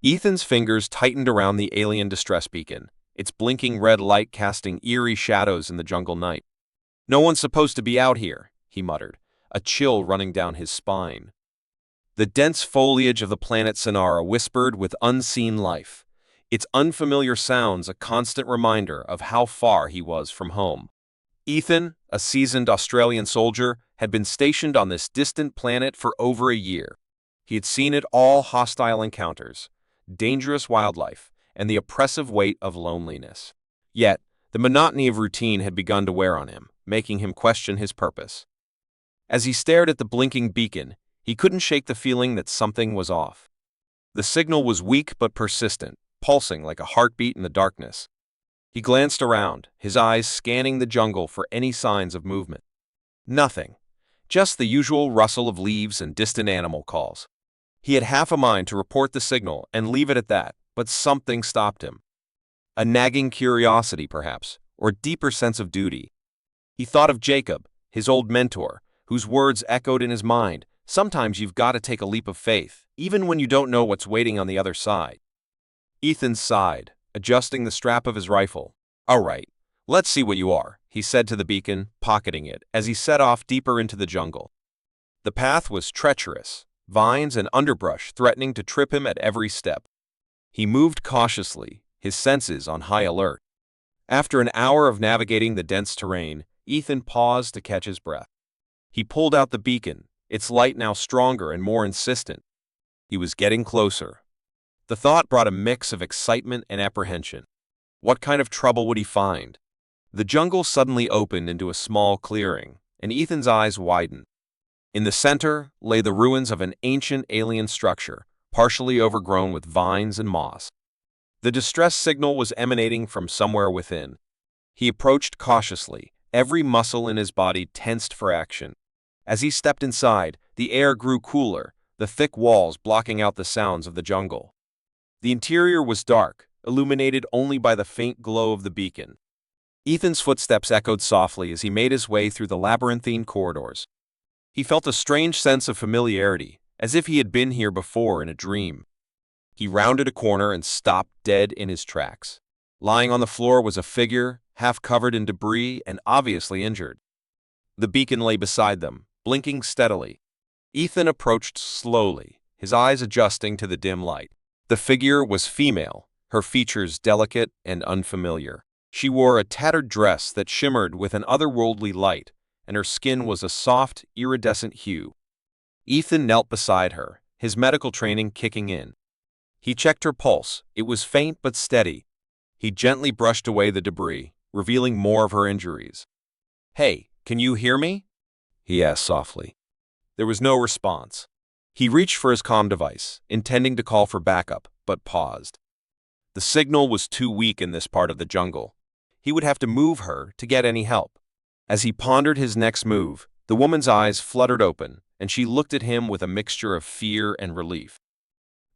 Ethan's fingers tightened around the alien distress beacon, its blinking red light casting eerie shadows in the jungle night. "No one's supposed to be out here," he muttered, a chill running down his spine. The dense foliage of the planet Sonara whispered with unseen life, its unfamiliar sounds a constant reminder of how far he was from home. Ethan, a seasoned Australian soldier, had been stationed on this distant planet for over a year. He had seen it all: hostile encounters, dangerous wildlife, and the oppressive weight of loneliness. Yet, the monotony of routine had begun to wear on him, making him question his purpose. As he stared at the blinking beacon, he couldn't shake the feeling that something was off. The signal was weak but persistent, pulsing like a heartbeat in the darkness. He glanced around, his eyes scanning the jungle for any signs of movement. Nothing. Just the usual rustle of leaves and distant animal calls. He had half a mind to report the signal and leave it at that, but something stopped him. A nagging curiosity, perhaps, or a deeper sense of duty. He thought of Jacob, his old mentor, whose words echoed in his mind: "Sometimes you've got to take a leap of faith, even when you don't know what's waiting on the other side." Ethan sighed, adjusting the strap of his rifle. "All right, let's see what you are," he said to the beacon, pocketing it, as he set off deeper into the jungle. The path was treacherous, vines and underbrush threatening to trip him at every step. He moved cautiously, his senses on high alert. After an hour of navigating the dense terrain, Ethan paused to catch his breath. He pulled out the beacon, its light now stronger and more insistent. He was getting closer. The thought brought a mix of excitement and apprehension. What kind of trouble would he find? The jungle suddenly opened into a small clearing, and Ethan's eyes widened. In the center lay the ruins of an ancient alien structure, partially overgrown with vines and moss. The distress signal was emanating from somewhere within. He approached cautiously, every muscle in his body tensed for action. As he stepped inside, the air grew cooler, the thick walls blocking out the sounds of the jungle. The interior was dark, illuminated only by the faint glow of the beacon. Ethan's footsteps echoed softly as he made his way through the labyrinthine corridors. He felt a strange sense of familiarity, as if he had been here before in a dream. He rounded a corner and stopped dead in his tracks. Lying on the floor was a figure, half covered in debris and obviously injured. The beacon lay beside them, blinking steadily. Ethan approached slowly, his eyes adjusting to the dim light. The figure was female, her features delicate and unfamiliar. She wore a tattered dress that shimmered with an otherworldly light, and her skin was a soft, iridescent hue. Ethan knelt beside her, his medical training kicking in. He checked her pulse. It was faint but steady. He gently brushed away the debris, revealing more of her injuries. "Hey, can you hear me?" he asked softly. There was no response. He reached for his comm device, intending to call for backup, but paused. The signal was too weak in this part of the jungle. He would have to move her to get any help. As he pondered his next move, the woman's eyes fluttered open, and she looked at him with a mixture of fear and relief.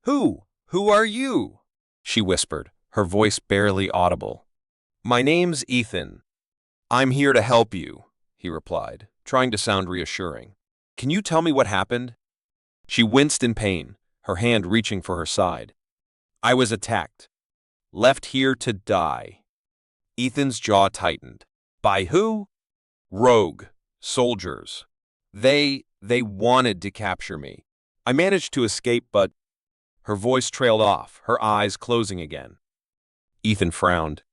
Who are you?" she whispered, her voice barely audible. "My name's Ethan. I'm here to help you," he replied, trying to sound reassuring. "Can you tell me what happened?" She winced in pain, her hand reaching for her side. "I was attacked. Left here to die." Ethan's jaw tightened. "By who?" "Rogue. Soldiers. They wanted to capture me. I managed to escape, but—" Her voice trailed off, her eyes closing again. Ethan frowned.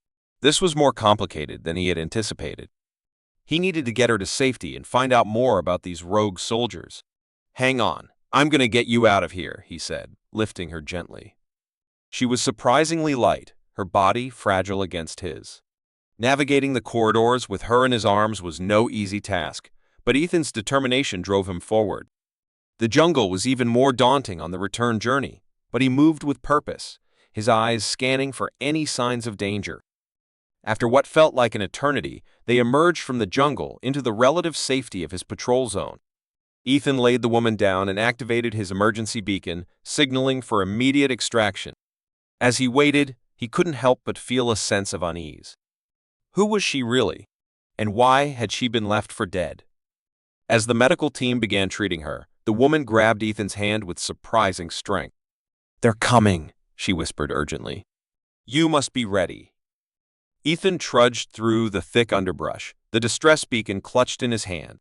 This was more complicated than he had anticipated. He needed to get her to safety and find out more about these rogue soldiers. "Hang on, I'm gonna get you out of here," he said, lifting her gently. She was surprisingly light, her body fragile against his. Navigating the corridors with her in his arms was no easy task, but Ethan's determination drove him forward. The jungle was even more daunting on the return journey, but he moved with purpose, his eyes scanning for any signs of danger. After what felt like an eternity, they emerged from the jungle into the relative safety of his patrol zone. Ethan laid the woman down and activated his emergency beacon, signaling for immediate extraction. As he waited, he couldn't help but feel a sense of unease. Who was she really? And why had she been left for dead? As the medical team began treating her, the woman grabbed Ethan's hand with surprising strength. "They're coming," she whispered urgently. You must be ready. Ethan trudged through the thick underbrush, the distress beacon clutched in his hand.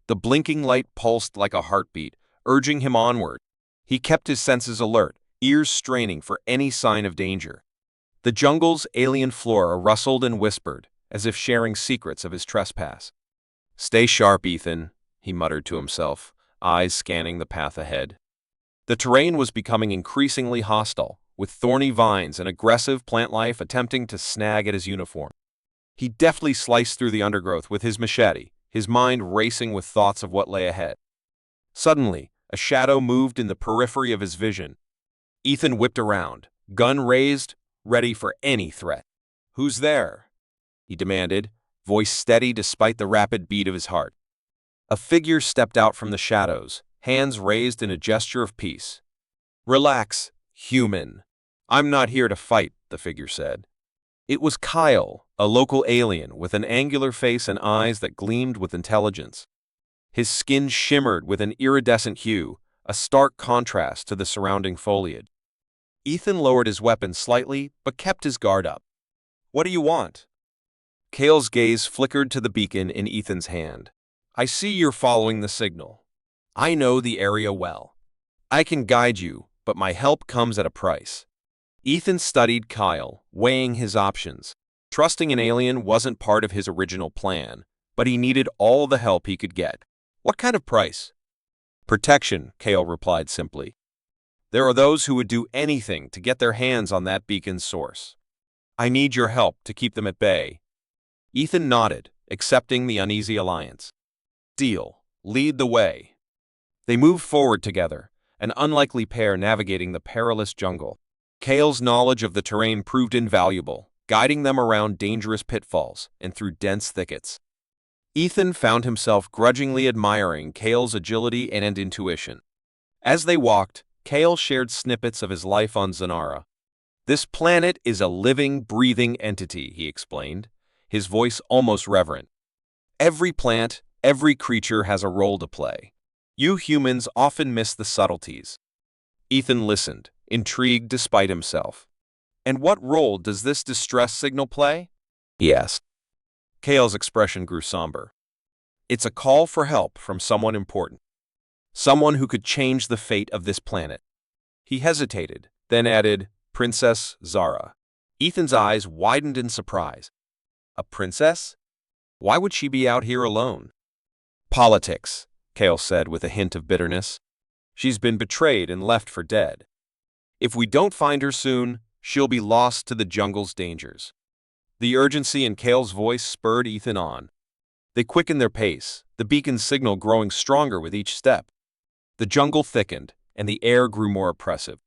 The blinking light pulsed like a heartbeat, urging him onward. He kept his senses alert, ears straining for any sign of danger. The jungle's alien flora rustled and whispered, as if sharing secrets of his trespass. Stay sharp, Ethan, he muttered to himself, eyes scanning the path ahead. The terrain was becoming increasingly hostile, with thorny vines and aggressive plant life attempting to snag at his uniform. He deftly sliced through the undergrowth with his machete, his mind racing with thoughts of what lay ahead. Suddenly, a shadow moved in the periphery of his vision. Ethan whipped around, gun raised, ready for any threat. Who's there? He demanded, voice steady despite the rapid beat of his heart. A figure stepped out from the shadows, hands raised in a gesture of peace. Relax, human. I'm not here to fight, the figure said. It was Kyle, a local alien with an angular face and eyes that gleamed with intelligence. His skin shimmered with an iridescent hue, a stark contrast to the surrounding foliage. Ethan lowered his weapon slightly, but kept his guard up. What do you want? Kale's gaze flickered to the beacon in Ethan's hand. I see you're following the signal. I know the area well. I can guide you, but my help comes at a price. Ethan studied Kyle, weighing his options. Trusting an alien wasn't part of his original plan, but he needed all the help he could get. What kind of price? Protection, Kale replied simply. There are those who would do anything to get their hands on that beacon's source. I need your help to keep them at bay. Ethan nodded, accepting the uneasy alliance. Deal. Lead the way. They moved forward together, an unlikely pair navigating the perilous jungle. Kale's knowledge of the terrain proved invaluable, guiding them around dangerous pitfalls and through dense thickets. Ethan found himself grudgingly admiring Kale's agility and intuition. As they walked, Kale shared snippets of his life on Zanara. This planet is a living, breathing entity, he explained, his voice almost reverent. Every plant, every creature has a role to play. You humans often miss the subtleties. Ethan listened, intrigued despite himself. And what role does this distress signal play? He asked. Kale's expression grew somber. It's a call for help from someone important. Someone who could change the fate of this planet. He hesitated, then added, Princess Zara. Ethan's eyes widened in surprise. A princess? Why would she be out here alone? Politics, Kale said with a hint of bitterness. She's been betrayed and left for dead. If we don't find her soon, she'll be lost to the jungle's dangers. The urgency in Kale's voice spurred Ethan on. They quickened their pace, the beacon's signal growing stronger with each step. The jungle thickened, and the air grew more oppressive.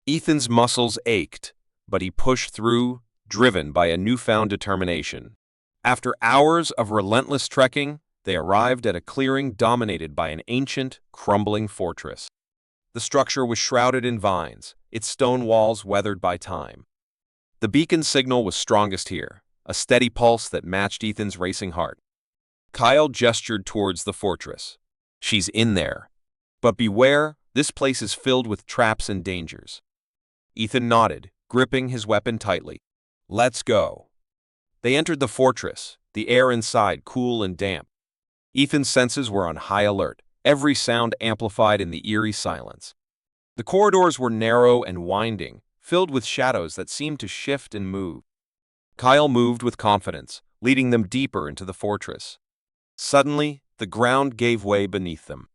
Ethan's muscles ached, but he pushed through, driven by a newfound determination. After hours of relentless trekking, they arrived at a clearing dominated by an ancient, crumbling fortress. The structure was shrouded in vines, its stone walls weathered by time. The beacon signal was strongest here, a steady pulse that matched Ethan's racing heart. Kyle gestured towards the fortress. She's in there. But beware, this place is filled with traps and dangers. Ethan nodded, gripping his weapon tightly. Let's go. They entered the fortress, the air inside cool and damp. Ethan's senses were on high alert, every sound amplified in the eerie silence. The corridors were narrow and winding, filled with shadows that seemed to shift and move. Kyle moved with confidence, leading them deeper into the fortress. Suddenly, the ground gave way beneath them.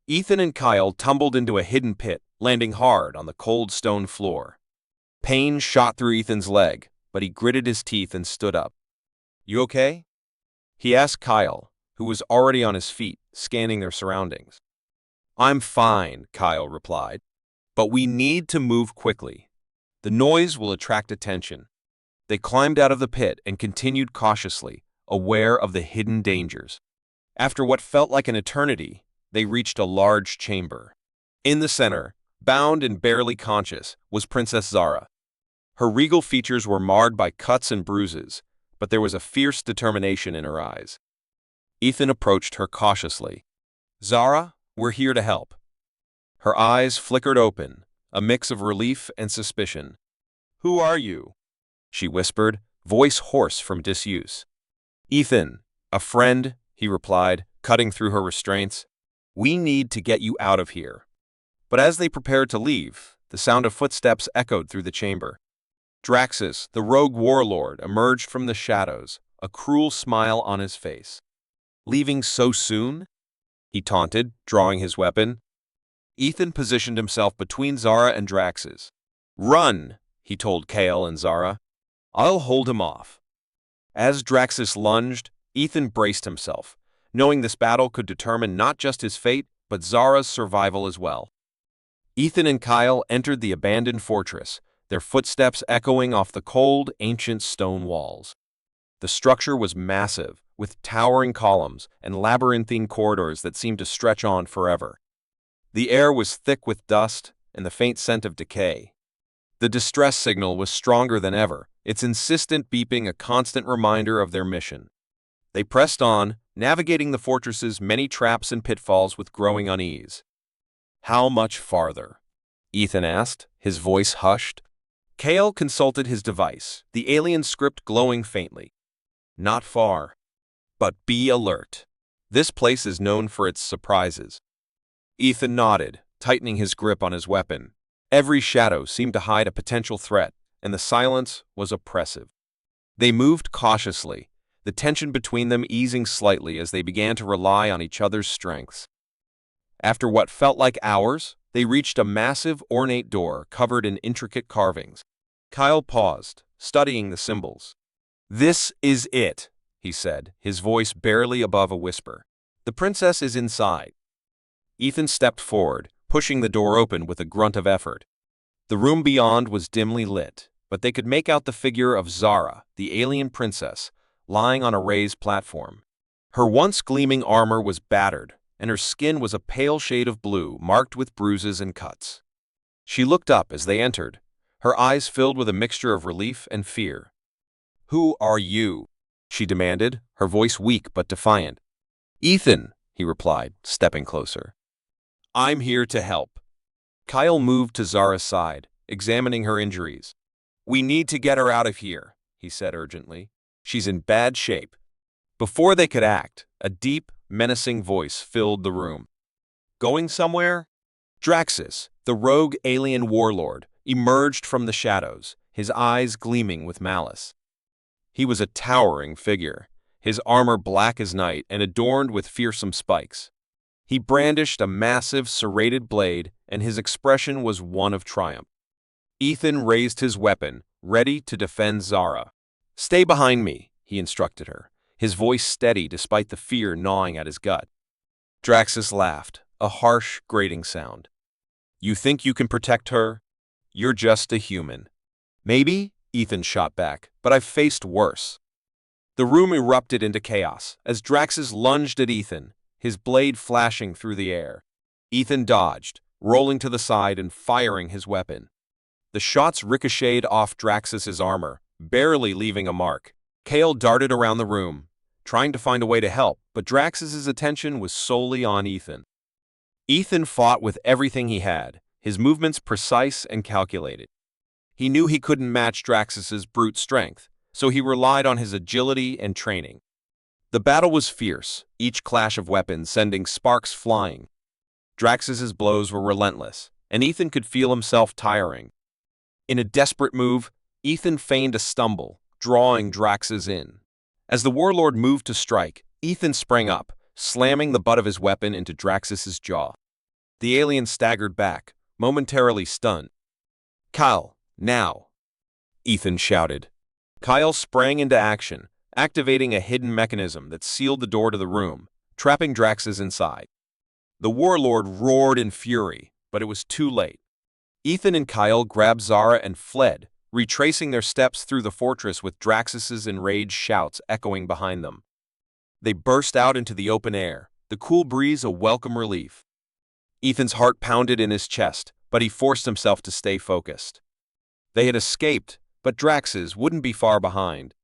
Ethan and Kyle tumbled into a hidden pit, landing hard on the cold stone floor. Pain shot through Ethan's leg, but he gritted his teeth and stood up. You okay? He asked Kyle, who was already on his feet, scanning their surroundings. I'm fine, Kyle replied. But we need to move quickly. The noise will attract attention. They climbed out of the pit and continued cautiously, aware of the hidden dangers. After what felt like an eternity, they reached a large chamber. In the center, bound and barely conscious, was Princess Zara. Her regal features were marred by cuts and bruises, but there was a fierce determination in her eyes. Ethan approached her cautiously. Zara, we're here to help. Her eyes flickered open, a mix of relief and suspicion. "Who are you?" she whispered, voice hoarse from disuse. "Ethan, a friend," he replied, cutting through her restraints. "We need to get you out of here." But as they prepared to leave, the sound of footsteps echoed through the chamber. Draxus, the rogue warlord, emerged from the shadows, a cruel smile on his face. "Leaving so soon?" he taunted, drawing his weapon. Ethan positioned himself between Zara and Draxus. "Run," he told Kale and Zara. "I'll hold him off." As Draxus lunged, Ethan braced himself, knowing this battle could determine not just his fate, but Zara's survival as well. Ethan and Kyle entered the abandoned fortress, their footsteps echoing off the cold, ancient stone walls. The structure was massive, with towering columns and labyrinthine corridors that seemed to stretch on forever. The air was thick with dust and the faint scent of decay. The distress signal was stronger than ever, its insistent beeping a constant reminder of their mission. They pressed on, navigating the fortress's many traps and pitfalls with growing unease. "How much farther?" Ethan asked, his voice hushed. Kale consulted his device, the alien script glowing faintly. "Not far. But be alert. This place is known for its surprises." Ethan nodded, tightening his grip on his weapon. Every shadow seemed to hide a potential threat, and the silence was oppressive. They moved cautiously, the tension between them easing slightly as they began to rely on each other's strengths. After what felt like hours, they reached a massive, ornate door covered in intricate carvings. Kyle paused, studying the symbols. "This is it," he said, his voice barely above a whisper. "The princess is inside." Ethan stepped forward, pushing the door open with a grunt of effort. The room beyond was dimly lit, but they could make out the figure of Zara, the alien princess, lying on a raised platform. Her once gleaming armor was battered, and her skin was a pale shade of blue marked with bruises and cuts. She looked up as they entered, her eyes filled with a mixture of relief and fear. "Who are you?" she demanded, her voice weak but defiant. "Ethan," he replied, stepping closer. "I'm here to help." Kyle moved to Zara's side, examining her injuries. "We need to get her out of here," he said urgently. "She's in bad shape." Before they could act, a deep, menacing voice filled the room. "Going somewhere?" Draxus, the rogue alien warlord, emerged from the shadows, his eyes gleaming with malice. He was a towering figure, his armor black as night and adorned with fearsome spikes. He brandished a massive, serrated blade, and his expression was one of triumph. Ethan raised his weapon, ready to defend Zara. "Stay behind me," he instructed her, his voice steady despite the fear gnawing at his gut. Draxus laughed, a harsh, grating sound. "You think you can protect her? You're just a human." "Maybe," Ethan shot back, "but I've faced worse." The room erupted into chaos as Draxus lunged at Ethan, his blade flashing through the air. Ethan dodged, rolling to the side and firing his weapon. The shots ricocheted off Draxus's armor, barely leaving a mark. Kale darted around the room, trying to find a way to help, but Draxus's attention was solely on Ethan. Ethan fought with everything he had, his movements precise and calculated. He knew he couldn't match Draxus's brute strength, so he relied on his agility and training. The battle was fierce, each clash of weapons sending sparks flying. Draxus's blows were relentless, and Ethan could feel himself tiring. In a desperate move, Ethan feigned a stumble, drawing Draxus in. As the warlord moved to strike, Ethan sprang up, slamming the butt of his weapon into Draxus's jaw. The alien staggered back, momentarily stunned. "Kyle, now!" Ethan shouted. Kyle sprang into action, activating a hidden mechanism that sealed the door to the room, trapping Draxus inside. The warlord roared in fury, but it was too late. Ethan and Kyle grabbed Zara and fled, retracing their steps through the fortress with Draxus's enraged shouts echoing behind them. They burst out into the open air, the cool breeze a welcome relief. Ethan's heart pounded in his chest, but he forced himself to stay focused. They had escaped, but Draxus wouldn't be far behind.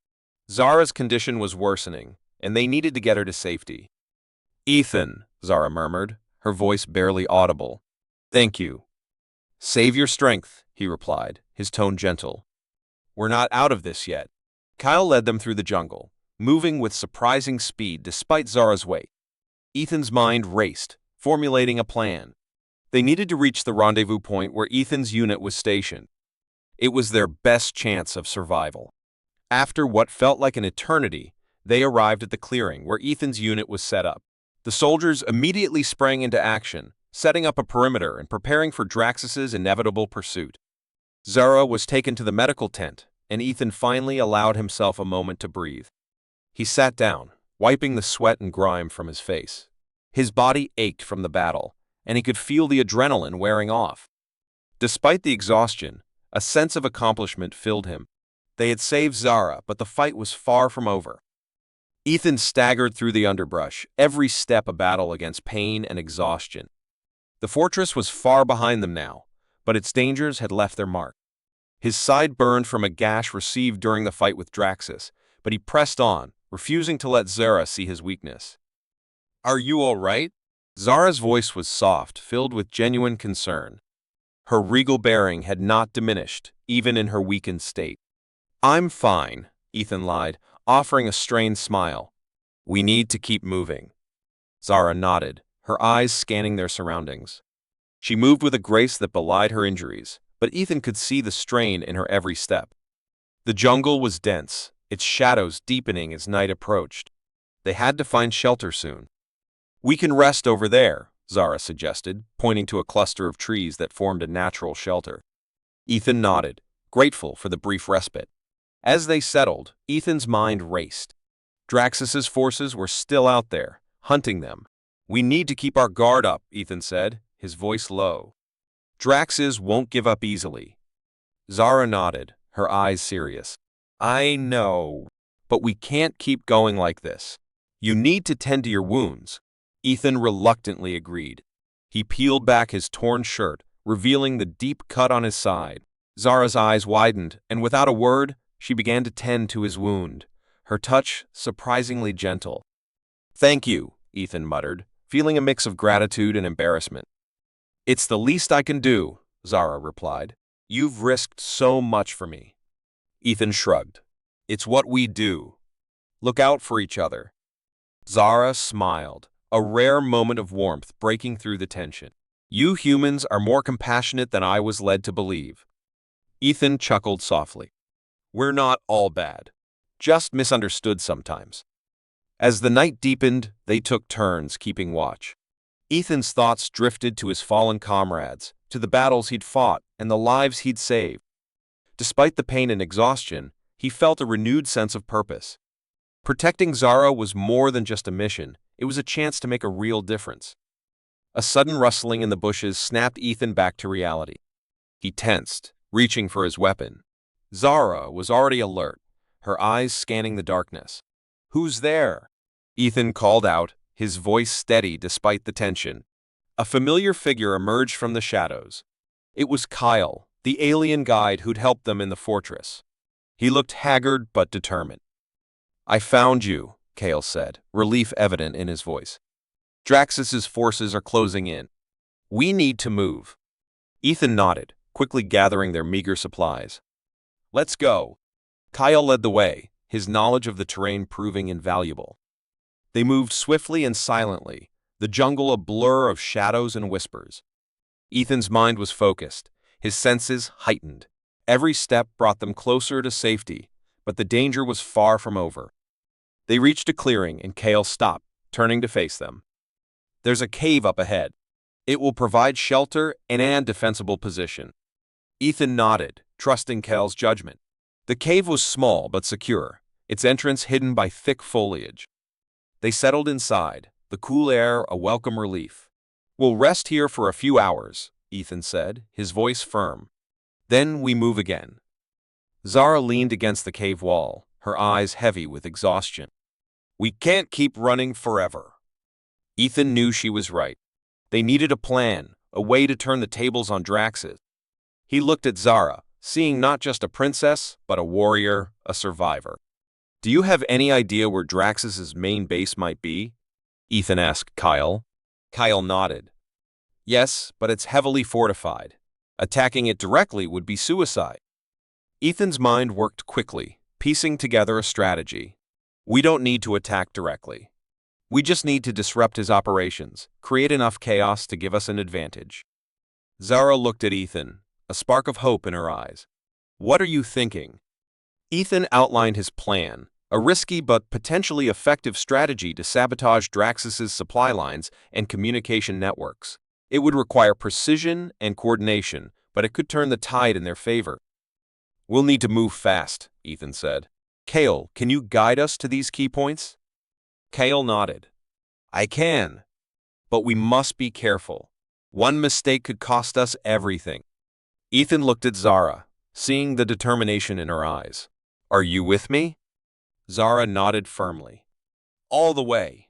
Zara's condition was worsening, and they needed to get her to safety. "Ethan," Zara murmured, her voice barely audible. "Thank you." Save your strength, he replied, his tone gentle. We're not out of this yet. Kyle led them through the jungle, moving with surprising speed despite Zara's weight. Ethan's mind raced, formulating a plan. They needed to reach the rendezvous point where Ethan's unit was stationed. It was their best chance of survival. After what felt like an eternity, they arrived at the clearing where Ethan's unit was set up. The soldiers immediately sprang into action, setting up a perimeter and preparing for Draxus's inevitable pursuit. Zara was taken to the medical tent, and Ethan finally allowed himself a moment to breathe. He sat down, wiping the sweat and grime from his face. His body ached from the battle, and he could feel the adrenaline wearing off. Despite the exhaustion, a sense of accomplishment filled him. They had saved Zara, but the fight was far from over. Ethan staggered through the underbrush, every step a battle against pain and exhaustion. The fortress was far behind them now, but its dangers had left their mark. His side burned from a gash received during the fight with Draxus, but he pressed on, refusing to let Zara see his weakness. "Are you all right?" Zara's voice was soft, filled with genuine concern. Her regal bearing had not diminished, even in her weakened state. "I'm fine," Ethan lied, offering a strained smile. "We need to keep moving." Zara nodded, her eyes scanning their surroundings. She moved with a grace that belied her injuries, but Ethan could see the strain in her every step. The jungle was dense, its shadows deepening as night approached. They had to find shelter soon. "We can rest over there," Zara suggested, pointing to a cluster of trees that formed a natural shelter. Ethan nodded, grateful for the brief respite. As they settled, Ethan's mind raced. Draxus's forces were still out there, hunting them. "We need to keep our guard up," Ethan said, his voice low. "Draxus won't give up easily." Zara nodded, her eyes serious. "I know, but we can't keep going like this. You need to tend to your wounds." Ethan reluctantly agreed. He peeled back his torn shirt, revealing the deep cut on his side. Zara's eyes widened, and without a word, she began to tend to his wound, her touch surprisingly gentle. "Thank you," Ethan muttered, feeling a mix of gratitude and embarrassment. "It's the least I can do," Zara replied. "You've risked so much for me." Ethan shrugged. "It's what we do. Look out for each other." Zara smiled, a rare moment of warmth breaking through the tension. "You humans are more compassionate than I was led to believe." Ethan chuckled softly. "We're not all bad, just misunderstood sometimes." As the night deepened, they took turns keeping watch. Ethan's thoughts drifted to his fallen comrades, to the battles he'd fought and the lives he'd saved. Despite the pain and exhaustion, he felt a renewed sense of purpose. Protecting Zara was more than just a mission, it was a chance to make a real difference. A sudden rustling in the bushes snapped Ethan back to reality. He tensed, reaching for his weapon. Zara was already alert, her eyes scanning the darkness. "Who's there?" Ethan called out, his voice steady despite the tension. A familiar figure emerged from the shadows. It was Kyle, the alien guide who'd helped them in the fortress. He looked haggard but determined. "I found you," Kyle said, relief evident in his voice. "Draxus's forces are closing in. We need to move." Ethan nodded, quickly gathering their meager supplies. "Let's go." Kyle led the way, his knowledge of the terrain proving invaluable. They moved swiftly and silently, the jungle a blur of shadows and whispers. Ethan's mind was focused, his senses heightened. Every step brought them closer to safety, but the danger was far from over. They reached a clearing and Kale stopped, turning to face them. "There's a cave up ahead. It will provide shelter and a defensible position." Ethan nodded, trusting Kale's judgment. The cave was small but secure, its entrance hidden by thick foliage. They settled inside, the cool air a welcome relief. "We'll rest here for a few hours," Ethan said, his voice firm. "Then we move again." Zara leaned against the cave wall, her eyes heavy with exhaustion. "We can't keep running forever." Ethan knew she was right. They needed a plan, a way to turn the tables on Draxus. He looked at Zara, seeing not just a princess, but a warrior, a survivor. "Do you have any idea where Draxus's main base might be?" Ethan asked Kyle. Kyle nodded. "Yes, but it's heavily fortified. Attacking it directly would be suicide. Ethan's mind worked quickly, piecing together a strategy. We don't need to attack directly. We just need to disrupt his operations, create enough chaos to give us an advantage. Zara looked at Ethan, a spark of hope in her eyes. What are you thinking? Ethan outlined his plan, a risky but potentially effective strategy to sabotage Draxus's supply lines and communication networks. It would require precision and coordination, but it could turn the tide in their favor. We'll need to move fast, Ethan said. Kale, can you guide us to these key points? Kale nodded. I can, but we must be careful. One mistake could cost us everything. Ethan looked at Zara, seeing the determination in her eyes. Are you with me? Zara nodded firmly. All the way.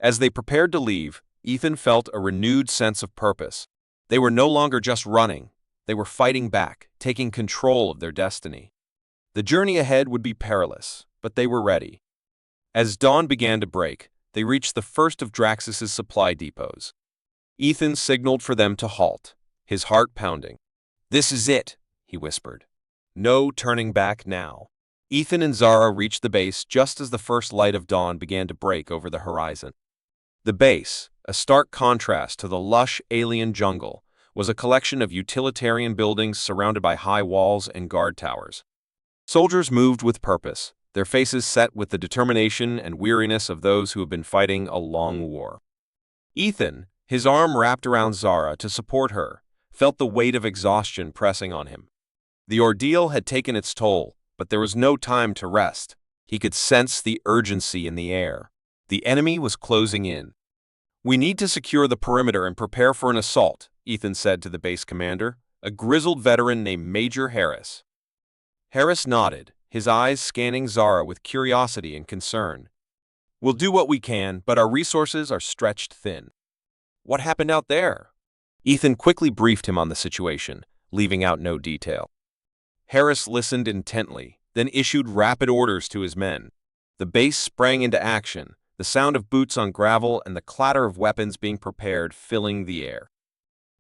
As they prepared to leave, Ethan felt a renewed sense of purpose. They were no longer just running. They were fighting back, taking control of their destiny. The journey ahead would be perilous, but they were ready. As dawn began to break, they reached the first of Draxus's supply depots. Ethan signaled for them to halt, his heart pounding. This is it, he whispered. No turning back now. Ethan and Zara reached the base just as the first light of dawn began to break over the horizon. The base, a stark contrast to the lush alien jungle, was a collection of utilitarian buildings surrounded by high walls and guard towers. Soldiers moved with purpose, their faces set with the determination and weariness of those who have been fighting a long war. Ethan, his arm wrapped around Zara to support her, felt the weight of exhaustion pressing on him. The ordeal had taken its toll, but there was no time to rest. He could sense the urgency in the air. The enemy was closing in. We need to secure the perimeter and prepare for an assault, Ethan said to the base commander, a grizzled veteran named Major Harris. Harris nodded, his eyes scanning Zara with curiosity and concern. We'll do what we can, but our resources are stretched thin. What happened out there? Ethan quickly briefed him on the situation, leaving out no detail. Harris listened intently, then issued rapid orders to his men. The base sprang into action, the sound of boots on gravel and the clatter of weapons being prepared filling the air.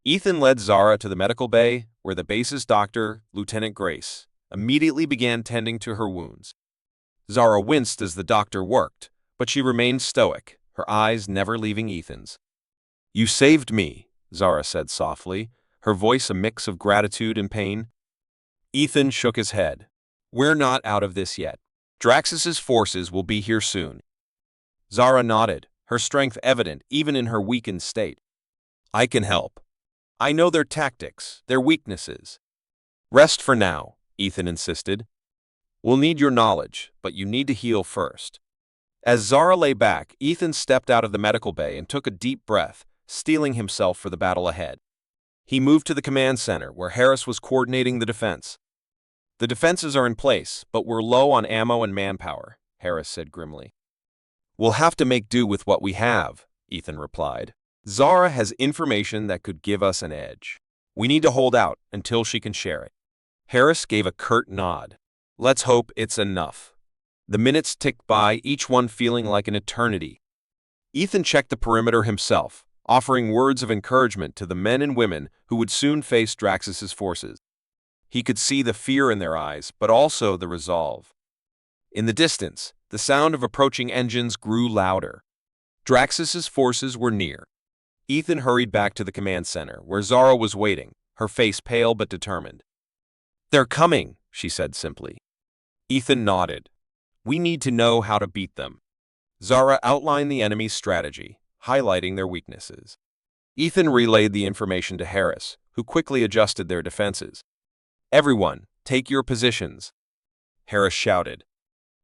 Ethan led Zara to the medical bay, where the base's doctor, Lieutenant Grace, immediately began tending to her wounds. Zara winced as the doctor worked, but she remained stoic, her eyes never leaving Ethan's. You saved me, Zara said softly, her voice a mix of gratitude and pain. Ethan shook his head. We're not out of this yet. Draxus's forces will be here soon. Zara nodded, her strength evident even in her weakened state. I can help. I know their tactics, their weaknesses. Rest for now, Ethan insisted. We'll need your knowledge, but you need to heal first. As Zara lay back, Ethan stepped out of the medical bay and took a deep breath, steeling himself for the battle ahead. He moved to the command center, where Harris was coordinating the defense. The defenses are in place, but we're low on ammo and manpower, Harris said grimly. We'll have to make do with what we have, Ethan replied. Zara has information that could give us an edge. We need to hold out until she can share it. Harris gave a curt nod. Let's hope it's enough. The minutes ticked by, each one feeling like an eternity. Ethan checked the perimeter himself, offering words of encouragement to the men and women who would soon face Draxus's forces. He could see the fear in their eyes, but also the resolve. In the distance, the sound of approaching engines grew louder. Draxus's forces were near. Ethan hurried back to the command center, where Zara was waiting, her face pale but determined. They're coming, she said simply. Ethan nodded. We need to know how to beat them. Zara outlined the enemy's strategy, highlighting their weaknesses. Ethan relayed the information to Harris, who quickly adjusted their defenses. Everyone, take your positions, Harris shouted.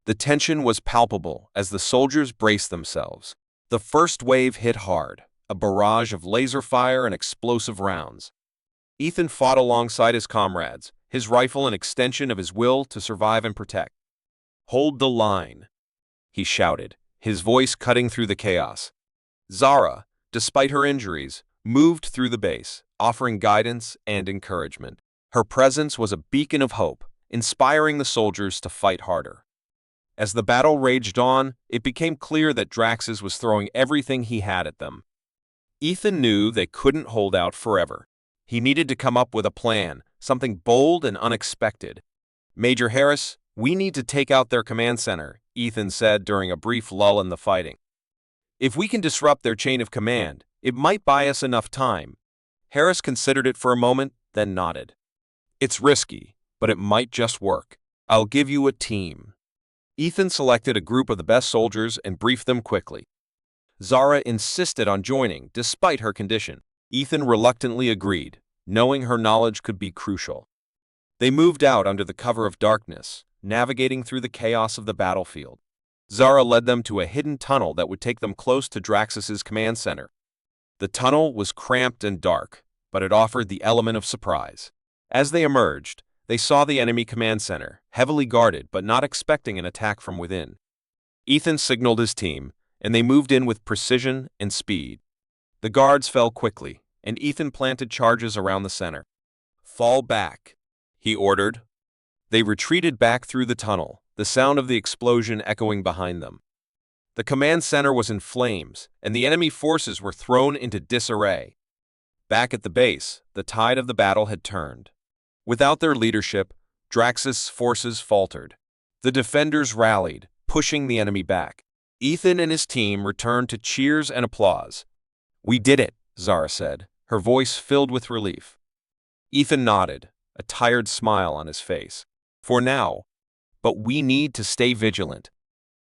The tension was palpable as the soldiers braced themselves. The first wave hit hard, a barrage of laser fire and explosive rounds. Ethan fought alongside his comrades, his rifle an extension of his will to survive and protect. Hold the line, he shouted, his voice cutting through the chaos. Zara, despite her injuries, moved through the base, offering guidance and encouragement. Her presence was a beacon of hope, inspiring the soldiers to fight harder. As the battle raged on, it became clear that Draxus was throwing everything he had at them. Ethan knew they couldn't hold out forever. He needed to come up with a plan, something bold and unexpected. "Major Harris, we need to take out their command center," Ethan said during a brief lull in the fighting. "If we can disrupt their chain of command, it might buy us enough time." Harris considered it for a moment, then nodded. "It's risky, but it might just work. I'll give you a team." Ethan selected a group of the best soldiers and briefed them quickly. Zara insisted on joining, despite her condition. Ethan reluctantly agreed, knowing her knowledge could be crucial. They moved out under the cover of darkness, navigating through the chaos of the battlefield. Zara led them to a hidden tunnel that would take them close to Draxus's command center. The tunnel was cramped and dark, but it offered the element of surprise. As they emerged, they saw the enemy command center, heavily guarded but not expecting an attack from within. Ethan signaled his team, and they moved in with precision and speed. The guards fell quickly, and Ethan planted charges around the center. "Fall back," he ordered. They retreated back through the tunnel, the sound of the explosion echoing behind them. The command center was in flames, and the enemy forces were thrown into disarray. Back at the base, the tide of the battle had turned. Without their leadership, Draxus' forces faltered. The defenders rallied, pushing the enemy back. Ethan and his team returned to cheers and applause. "We did it," Zara said, her voice filled with relief. Ethan nodded, a tired smile on his face. "For now. But we need to stay vigilant.